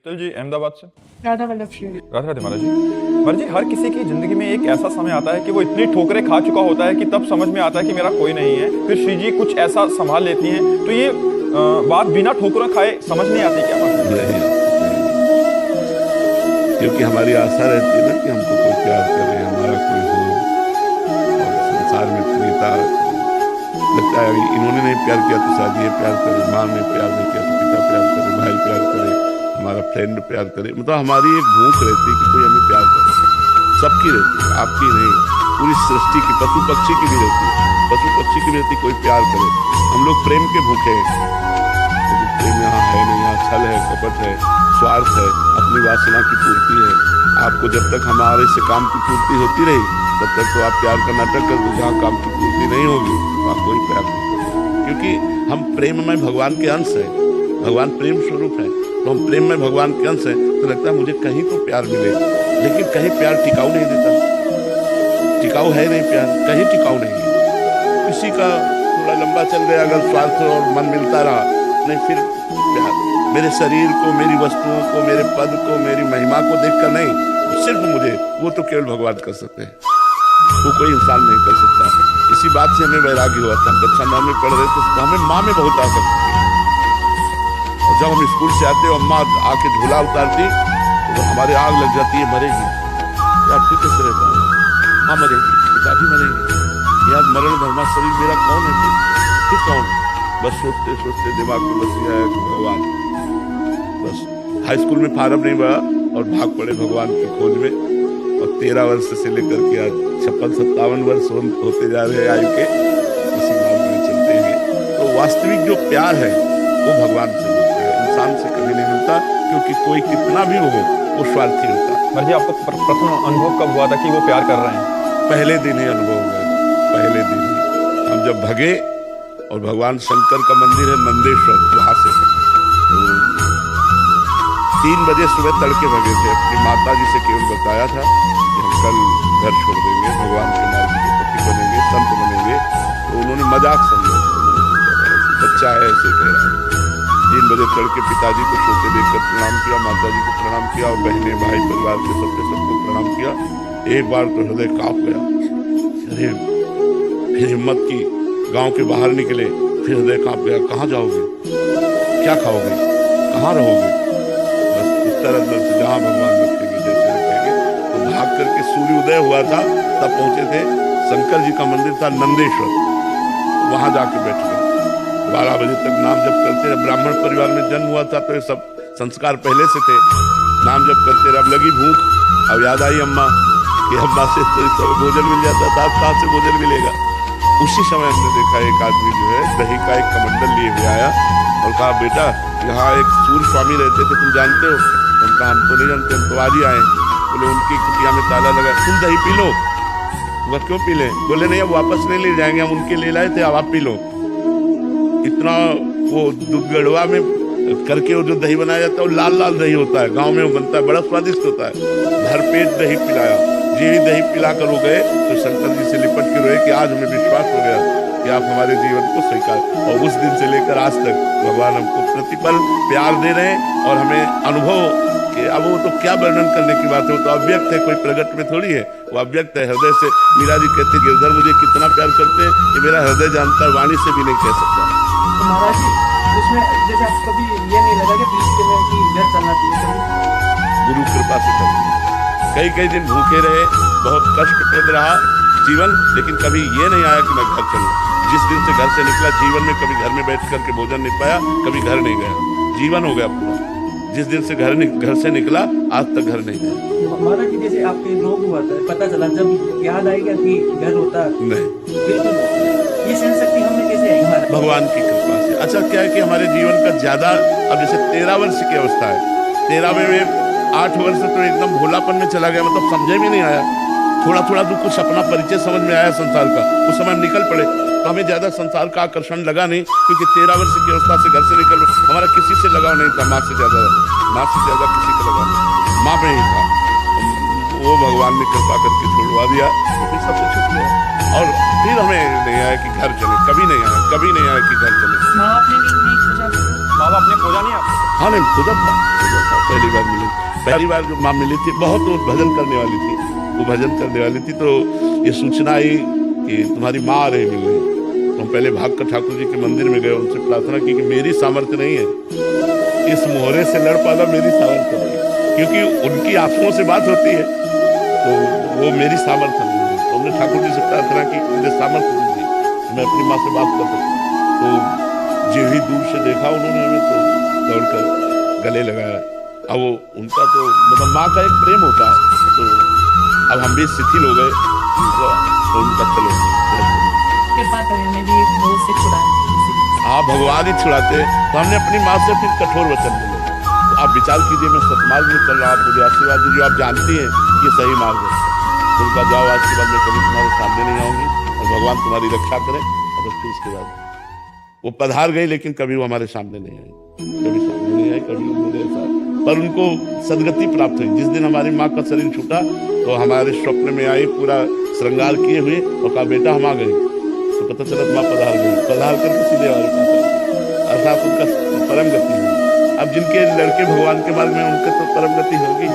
शीतल जी अहमदाबाद से। राधा वल्लभ श्री। राधे राधे महाराज जी। महाराज जी, हर किसी की जिंदगी में एक ऐसा समय आता है कि वो इतनी ठोकरें खा चुका होता है कि तब समझ में आता है कि मेरा कोई नहीं है। फिर श्री जी कुछ ऐसा संभाल लेती हैं, तो ये बात बिना ठोकरें खाए समझ नहीं आती क्या बात है? क्योंकि हमारी आशा रहती है ना कि हमको कोई प्यार करे, हमारा कोई हो, और संसार में प्रियता लगता है इन्होंने नहीं प्यार किया तो शायद ये प्यार करे, माँ ने प्यार नहीं किया तो पिता प्यार करे, भाई प्यार करे, हमारा फ्रेंड प्यार करे। मतलब हमारी एक भूख रहती है कि कोई हमें प्यार करे। सबकी रहती है, आपकी नहीं, पूरी सृष्टि की, पशु पक्षी की भी रहती है, पशु पक्षी की भी रहती है कोई प्यार करे। हम लोग प्रेम के भूखे हैं, प्रेम यहाँ है नहीं, यहाँ छल है, कपट है, स्वार्थ है, अपनी वासना की पूर्ति है। आपको जब तक हमारे से काम की पूर्ति होती रही तब तक तो आप प्यार का नाटक कर दो, जहाँ काम की पूर्ति नहीं होगी वहाँ कोई प्यार नहीं। क्योंकि हम प्रेम में भगवान के अंश है, भगवान प्रेम स्वरूप है, तो हम प्रेम में भगवान के अंश है। तो लगता है मुझे कहीं तो प्यार मिले, लेकिन कहीं प्यार टिकाऊ नहीं देता, टिकाऊ है नहीं प्यार, कहीं टिकाऊ नहीं है। किसी का थोड़ा लंबा चल गया अगर स्वार्थ और मन मिलता रहा, नहीं फिर प्यार मेरे शरीर को, मेरी वस्तुओं को, मेरे पद को, मेरी महिमा को देखकर नहीं, सिर्फ मुझे, वो तो केवल भगवान कर सकते हैं, वो कोई इंसान नहीं कर सकता। इसी बात से हमें वैराग्य हुआ था। कक्षा 9 में पढ़ रहे थे तो हमें माँ में बहुत आसक्ति थी, और जब हम स्कूल से आते और माँ आके झूला उतारती तो हमारे आग लग जाती है, मरेगी यार, फिर कैसे रहता हूँ, माँ मरेगी, पिताजी मरेंगे, यार मरण धर्मा शरीर मेरा कौन है, फिर कौन? बस सोचते सोचते दिमाग में बस गया कि भगवान। बस हाई स्कूल में फार्म नहीं भरा और भाग पड़े भगवान की खोज में, और 13 वर्ष से लेकर के आज 56-57 वर्ष होते जा रहे हैं आयु के, इसी मार्ग में चलते हैं। तो वास्तविक जो प्यार है वो भगवान से मिलता है, इंसान से कभी नहीं मिलता, क्योंकि कोई कितना भी हो वो स्वार्थी होता है। महाराज जी, आपको प्रथम अनुभव कब हुआ था कि वो प्यार कर रहे हैं? पहले दिन ही अनुभव हुआ, पहले दिन ही हम जब भगे, और भगवान शंकर का मंदिर है नंदेश्वर, वहाँ से 3 बजे सुबह तड़के भगे थे। अपनी माता जी से केवल बताया था कि हम कल घर छोड़ देंगे, भगवान के मार्ग के पति बनेंगे, संत बनेंगे। तो उन्होंने मजाक समझा, बच्चा है ऐसे कह रहा है। 3 बजे तड़के पिताजी को सोते देखकर प्रणाम किया, माता जी को प्रणाम किया, और बहने भाई परिवार के सबको प्रणाम किया। एक बार तो हृदय कांप गया, अरे फिर हिम्मत की, गांव के बाहर निकले, फिर हृदय कांप गया, कहाँ जाओगे, क्या खाओगे, कहाँ रहोगे? बस उत्तर अंदर से जहाँ भगवान रखेंगे, जैसे रखेंगे। तो भाग करके सूर्योदय हुआ था तब पहुंचे थे, शंकर जी का मंदिर था नंदेश्वर, वहां जाके बैठ गए। 12 बजे तक नाम जप करते रहे। ब्राह्मण परिवार में जन्म हुआ था तो ये सब संस्कार पहले से थे, नाम जप करते रहे। अब लगी भूख, अब याद आई अम्मा कि अम्मा से तो भोजन मिल जाता था, अब कहाँ से भोजन मिलेगा? उसी समय हमने देखा एक आदमी जो है दही का एक कमंडल लिए हुए आया और कहा, बेटा यहाँ एक सूर्य स्वामी रहते थे, तुम जानते हो? हम कहा, हम तो नहीं जानते, हम तो आज ही आए। बोले उनकी कुटिया में ताला लगा, तुम दही पी लो। वह क्यों पी लें? बोले नहीं, अब वापस नहीं ले जाएंगे, हम उनके ले लाए थे, अब आप पी लो। इतना वो दूध गढ़वा में करके वो जो दही बनाया जाता है वो लाल लाल दही होता है, गाँव में वो बनता है, बड़ा स्वादिष्ट होता है। भरपेट दही पिलाया, जी दही पिलाकर हो गए तो शंकर जी से लिपट के रोए कि आज हमें विश्वास हो गया कि आप हमारे जीवन को स्वीकार। और उस दिन से लेकर आज तक भगवान हमको प्रतिपल प्यार दे रहे हैं, और हमें अनुभव कि अब वो तो क्या वर्णन करने की बात है, वो तो अव्यक्त है, कोई प्रगट में थोड़ी है, वो अव्यक्त है, हृदय से। मीरा जी कहते गिरधर मुझे कितना प्यार करते हैं ये मेरा हृदय जानता है, वाणी से भी नहीं कह सकता। तो महाराज जी, उसमें जैसे आप कभी ये नहीं लगा कि बीच के में कि घर चलना चाहिए? गुरु कृपा से कर कई दिन भूखे रहे, बहुत कष्टप्रद रहा जीवन, लेकिन कभी ये नहीं आया कि मैं घर चलूं। जिस दिन से घर से निकला जीवन में कभी घर में बैठ करके भोजन नहीं पाया, कभी घर नहीं गया, जीवन हो गया पूरा। जिस दिन से घर से निकला आज तक घर नहीं गया। महाराज जी, जैसे आपके रोग हुआ था, पता चला जब याद आएगा कि घर होता नहीं, बिल्कुल ये सहन शक्ति हमें कैसे आई? भगवान की कृपा से। अच्छा क्या है कि हमारे जीवन का ज्यादा, अब जैसे 13 वर्ष की अवस्था है, 13वें में 8 वर्ष तो एकदम भोलापन में चला गया, मतलब समझे भी नहीं आया। थोड़ा थोड़ा तो कुछ अपना परिचय समझ में आया संसार का, उस समय हम निकल पड़े, तो हमें ज्यादा संसार का आकर्षण लगा नहीं, क्योंकि 13 वर्ष की अवस्था से घर से निकल, हमारा किसी से लगाव नहीं था, माँ से ज्यादा किसी का लगाव नहीं, माँ में ही था। वो भगवान ने कृपा करके छुड़वा दिया, तो फिर सबसे छूट गया। और फिर हमें नहीं आया कि घर चले, कभी नहीं आया कि घर चले। माँ बाप ने नहीं पूछा? माँ बाप ने खोजा नहीं आपको? हाँ नहीं, खुदा था पहली बार पहली बार जो माँ मिली थी, बहुत वो भजन करने वाली थी, वो भजन करने वाली थी, तो ये सूचना आई कि तुम्हारी माँ आ रही मिलने। तो हम पहले भागकर ठाकुर जी के मंदिर में गए, उनसे प्रार्थना की कि मेरी सामर्थ्य नहीं है इस मोहरे से लड़ पाना, मेरी सामर्थ्य नहीं, क्योंकि उनकी आंखों से बात होती है, तो वो मेरी सामर्थ्य नहीं है। तो हमने ठाकुर जी से प्रार्थना की, मुझे सामर्थ्य दीजिए, मैं अपनी माँ से बात कर सकूँ। तो जो ही दूर से देखा उन्होंने हमें, तो दौड़कर गले लगाया। अब वो उनका तो मतलब माँ का एक प्रेम होता है, तो अब हम भी शिथिल हो गए, तो उनका चलो कृपा करें, मैं भी एक मोह से छुड़ा। हाँ, भगवान ही छुड़ाते। तो हमने अपनी माँ से फिर कठोर वचन बोले, तो आप विचार कीजिए, मैं सतमार्ग में चल रहा, आप मुझे आशीर्वाद दीजिए, आप जानती हैं ये सही मार्ग है। तो उनका जाओ, आज के बाद मैं कभी तुम्हारे सामने नहीं आऊंगी और भगवान तुम्हारी रक्षा करें। और फिर उसके बाद वो पधार गई, लेकिन कभी वो हमारे सामने नहीं आई, कभी सामने नहीं आई, कभी मेरे साथ। पर उनको सदगति प्राप्त हुई। जिस दिन हमारी माँ का शरीर छूटा, तो हमारे स्वप्न में आई, पूरा श्रृंगार किए हुए, और कहा बेटा हम आ गए। तो पता चला माँ पधार गई, पधार करके सीधे हमारे पास आई, अर्थात उनका परम गति है। अब जिनके लड़के भगवान के मार्ग में, उनके तो परम गति होगी।